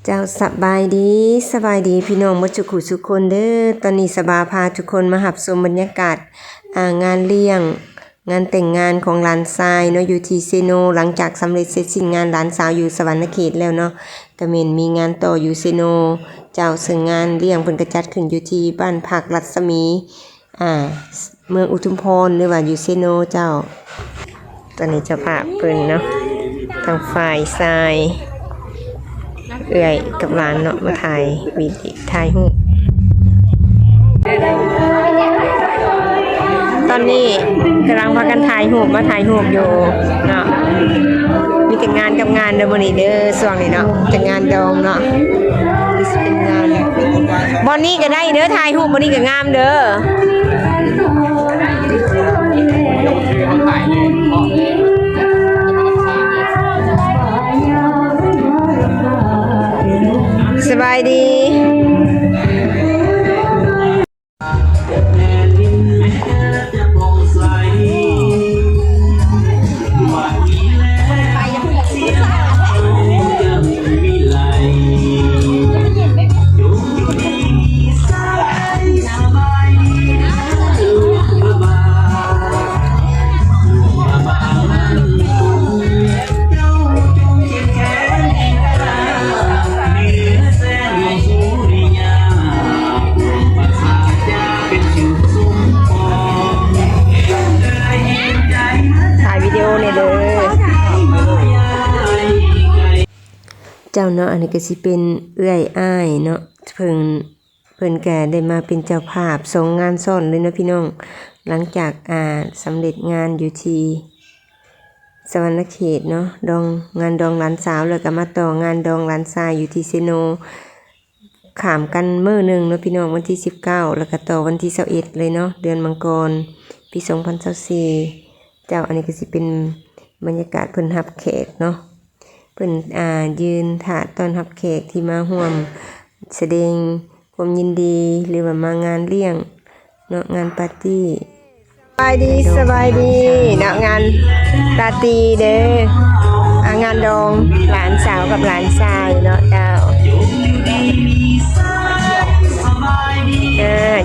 เจ้าสบายดีพี่น้องมาจุกุทุกคนเด้อตอนนี้สบาพาทุกคนมาหับชมบรรยากาศงานเลี้ยงงานแต่งงานของหลานชายเนาะอยู่ที่เซโนหลังจากสำเร็จเสร็จสิ้นงานหลานสาวอยู่สวรรณเขตแล้วเนาะก็เมนมีงานต่ออยู่เซโนเจ้าซึ่งงานเลี้ยงเพิ่นก็จัดขึ้นอยู่ที่บ้านพักรัศมีเมืองอุทุมพรหรือว่าอยู่เซโนเจ้าตอนนี้เจ้าภาพเพิ่นเนาะทางฝ่ายชายเอื่อยกับหลานเนาะมาถ่ายวิดีถ่ายรูปตอนนี้กำลังพากันถ่ายรูปมาถ่ายรูปอยู่เนาะมีแต่งานกับงานเด้อมื้อนี้เด้อช่วงนี้เนาะแต่งานดองเนาะดิสเป็นงานบอนนี้ก็ได้เด้อถ่ายรูปบอนนี้ก็งามเด้อสบายดีเจ้าเนาะอันนี้ก็สิเป็นเอื้อยอ้ายเนาะเพิ่นแก่ได้มาเป็นเจ้าภาพส่งงานซ่อนเลยนะพี่น้องหลังจากสำเร็จงานอยู่ที่สวรรณเขตเนาะงานดองหลานสาวแล้วก็มาต่องานดองหลานชายอยู่ที่เซโนข้ามกันมื้อนึงเนาะพี่น้องวันที่19แล้วก็ต่อวันที่21เลยเนาะเดือนมังกรปี2024เจ้าอันนี้ก็สิเป็นบรรยากาศเพิ่นรับแขกเนาะเพิ่นยืนถาดต้อนรับแขกที่มาร่วมแสดงความยินดีหรือว่ามางานเลี้ยงเนาะงานปาร์ตี้สบายดีเนาะงานปาร์ตี้เด้องานดองหลานสาวกับหลานชายเนาะเจ้า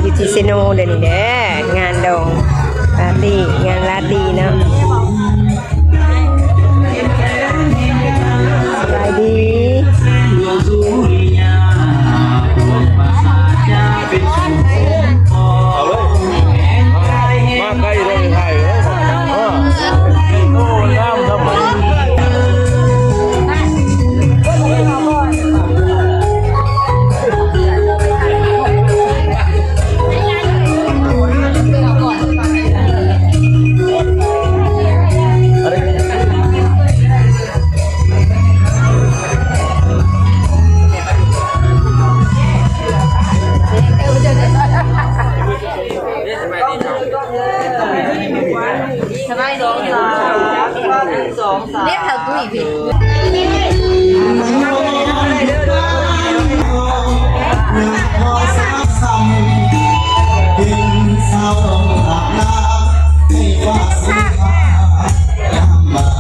อยู่ที่เซโนเดี๋ยวนี้เด้องานดองปาร์ตี้งานลาตีเนาะสบายดีมาใกล้เลยไทยโอ้น้ำทำไมเรียกเธอตุ้ยพี่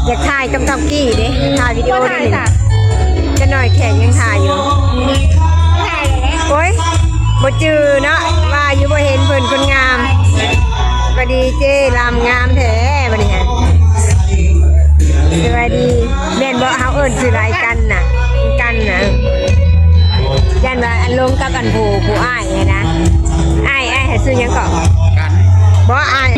อยากถ่ายกับกับกี้ดิถ่ายวิดีโอดิจะหน่อยแขกยังถ่ายอยู่โอ้ยบ่จือเนาะว่าอยู่บ่เห็นเพิ่นคนงามบัดดีเจ้ลำงามแท้บัดนี้ฮะสวัสดีแม่นบ่เฮาเอิ้นชื่อรายกันน่ะยันว่าอันลงกับอันผู้อ้ายไงนะอ้ายให้ซื้อหยังก่อนกันบ่อ้าย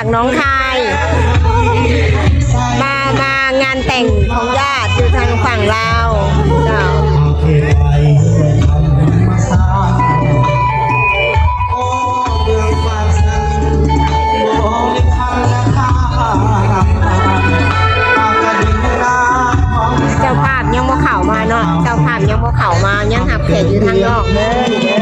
จากหนองคายมางานแต่งของญาติอยู่ทางฝั่งลาวเจ้าเจ้าภาพยังบ่เข้ามาเนาะเจ้าภาพยังบ่เข้ามายังหับแขกอยู่ทางนอกเด้อนี่เด้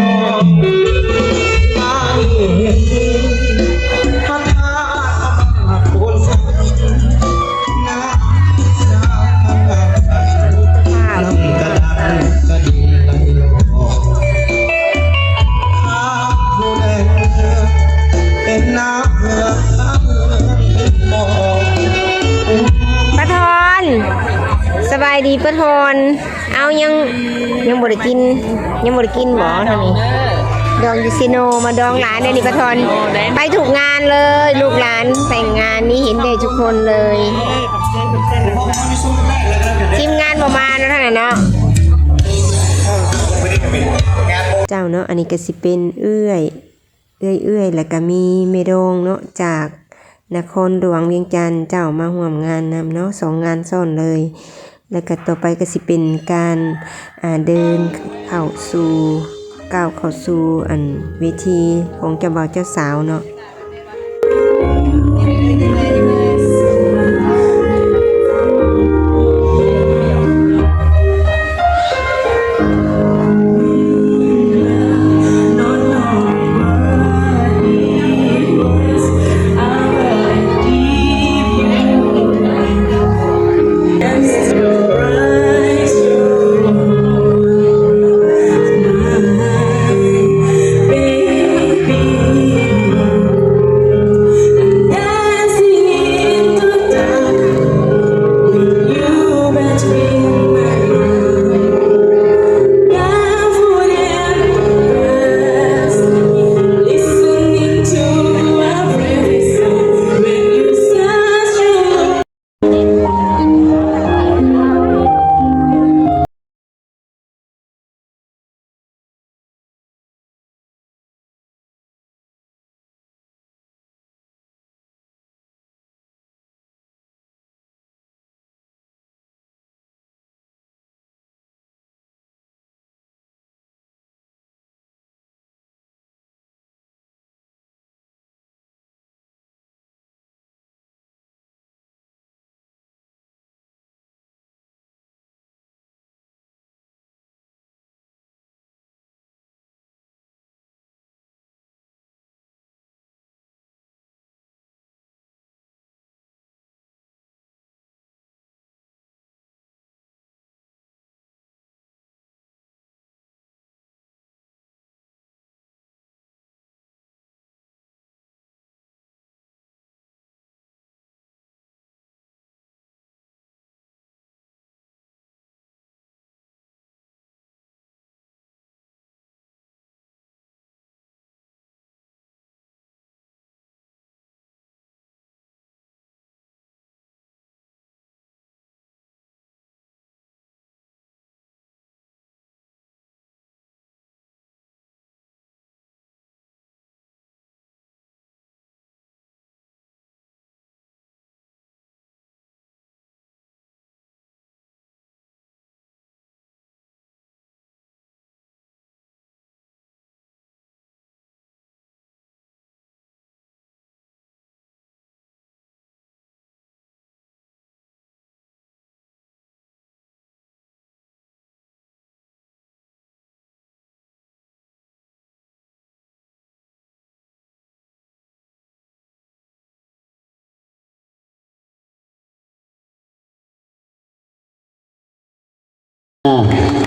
ป้าทอนสบายดีป้าทอนเอายังบ่ได้กินบ่ทางนี้ดองยูซิโนมาดองหลานได้นี่ป้าทอนไปถูกงานเลยลูกหลานแต่งงานนี้เห็นได้ทุกคนเลยทีมงานประมาณนั้นเนาะเจ้าเนาะอันนี้ก็สิเป็นเอื้อยแล้วก็มีเมดงเนาะจากนครหลวงเวียงจันทร์เจ้ามาร่วมงานนำเนาะ2 งานซ้อนเลยแล้วก็ต่อไปก็สิเป็นการเดินก้าวเข้าสู่อันเวทีของเจ้าบ่าวเจ้าสาวเนาะ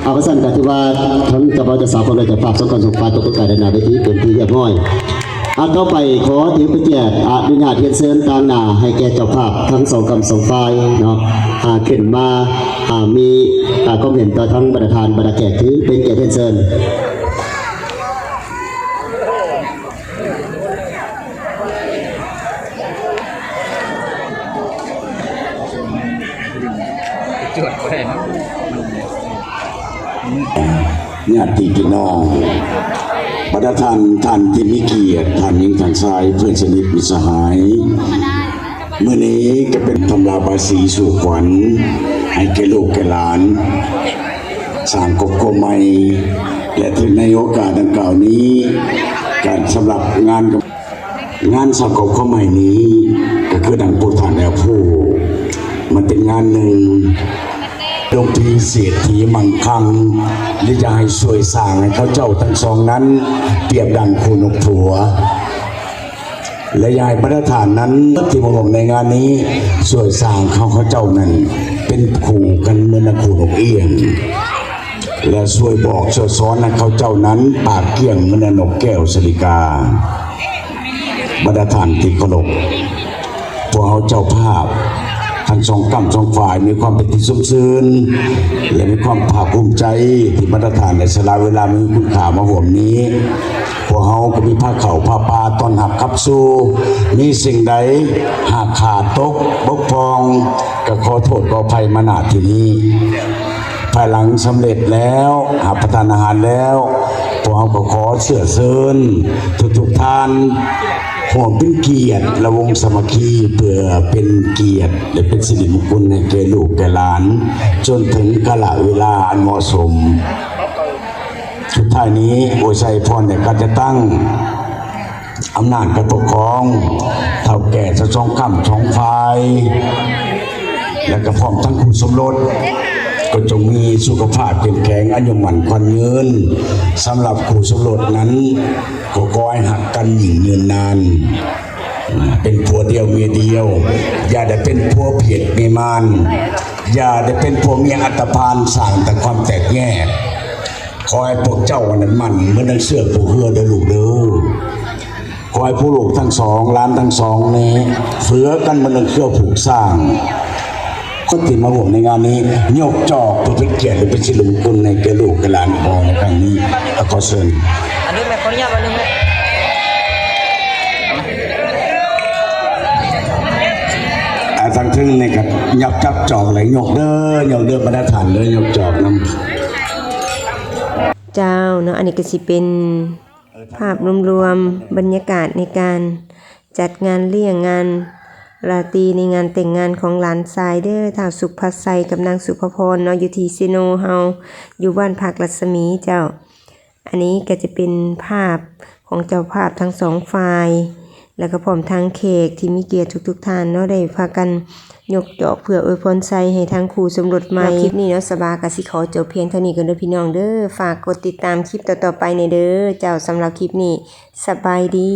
เอากระสันกันที่ว่าทั้งเจ้าบ่าวเจ้าสาวคนใดจะฝากสกลสุขภาพตกกายในนาเวทีเป็นที่เรียบร้อยเข้าไปขอถือไปแจกอนุญาตเรียนเชิญต่างหน้าให้แก่เจ้าภาพทั้ง2 กรรม 2 ฝ่ายเนาะขึ้นมามีความเห็นต่อทั้งประธานบรรดาแขกถือเป็นแก่เรียนเชิญจวดไปนะ ญาติพี่น้องบรรดาท่านที่มีเกียรติท่านหญิงท่านชายเพื่อนสนิทมิตรสหายเมื่อนี้ก็เป็นตำราบาสีสู่ขวัญให้แก่ลูกแก่หลานสร้างครอบครัวใหม่และถึงในโอกาสดังกล่าวนี้การสำหรับงานสร้างครอบครัวใหม่นี้ก็คือดังพูดฐานแล้วผู้มันเป็นงานหนึ่งดวงพีเศรษฐีมั่งคั่งหรือจะให้ช่วยสร้างให้เขาเจ้าทั้งสองนั้นเปรียบดังคู่นกผัวและยายประธานนั้นที่มาร่วมในงานนี้ช่วยสร้างเขาเจ้านั้นเป็นคู่กันเหมือนคู่นกเอี้ยงและช่วยบอกช่วยสอนให้เขาเจ้านั้นปากเกี้ยงเหมือนนกแก้วสลิกาประธานที่เคารพพวกเขาเจ้าภาพทั้งสองกำสองฝ่ายมีความเป็นที่สมซื่นและมีความภาคภูมิใจที่มาตรฐานในสละเวลามีคุณค่ามาห่วมนี้พวกเขาก็มีผ้าเข่าผ้าปลาตอนหับขับสู้มีสิ่งใดหากขาดตกบกพร่องก็ขอโทษขออภัยมาณที่นี้ภายหลังสำเร็จแล้วหาประทานอาหารแล้วพวกเขาก็ขอเสื่อเซินทุกท่านห่วงเป็นเกียรติและวงสามัคคีเพื่อเป็นเกียรติและเป็นสิริมงคลให้แก่ลูกแก่หลานจนถึงกาลเวลาอันเหมาะสมสุดท้ายนี้โอชัยพรเนี่ยก็จะตั้งอำนาจการปกครองเท่าแก่จะช่องคำช่องไฟและก็พร้อมทั้งคู่สมรสก็จงมีสุขภาพเข้มแข็งอายุหมั่นขวัญยืนสำหรับคู่สมรสนั้นก็ขอให้หักกันยิ่งยืนนานเป็นผัวเดียวเมียเดียวอย่าได้เป็นผัวเพียรเมียมานอย่าได้เป็นผัวเมียอัตภานสร้างแต่ความแตกแยกขอให้พวกเจ้าวันนั้นมันเหมือนนังเสือผู้เฮือเด้อลูกเด้อขอให้ผู้ลูกทั้งสองล้านทั้งสองนี้เฟือกันเหมือนนังเสือผูกสร้างคนที่มาร่วมในงานนี้ยกจอกเพื่อเป็นเกียรติและเป็นสิริมงคลในแก่ลูกแก่หลานของในครั้งนี้ขอเชิญอันนี้แม่ขออนุญาตอันนี้แม่ทางทึ่งนี่ก็ยับจับจอกไหลยกเด้อมาได้ฐานเด้อยกจอกนำเจ้าเนาะอันนี้ก็สิเป็นภาพรวมๆบรรยากาศในการจัดงานเลี้ยงงานราตรีในงานแต่งงานของหลานชายเด้อท้าวสุขภัสไสกับนางสุภพรเนาะอยู่ที่ซิโนเฮาอยู่บ้านพักรัศมีเจ้าอันนี้ก็จะเป็นภาพของเจ้าภาพทั้งสองฝ่ายแล้วก็พร้อมทางเขกที่มีเกียรติทุกท่านเนาะได้พากันยกดอกเพื่ออวยพรไสให้ทั้งคู่สมรสใหม่คลิปนี้เนาะสบากสิขอจบเพียงเท่านี้กันเด้อพี่น้องเด้อฝากกดติดตามคลิปต่อๆไปในเด้อเจ้าสำหรับคลิปนี้สบายดี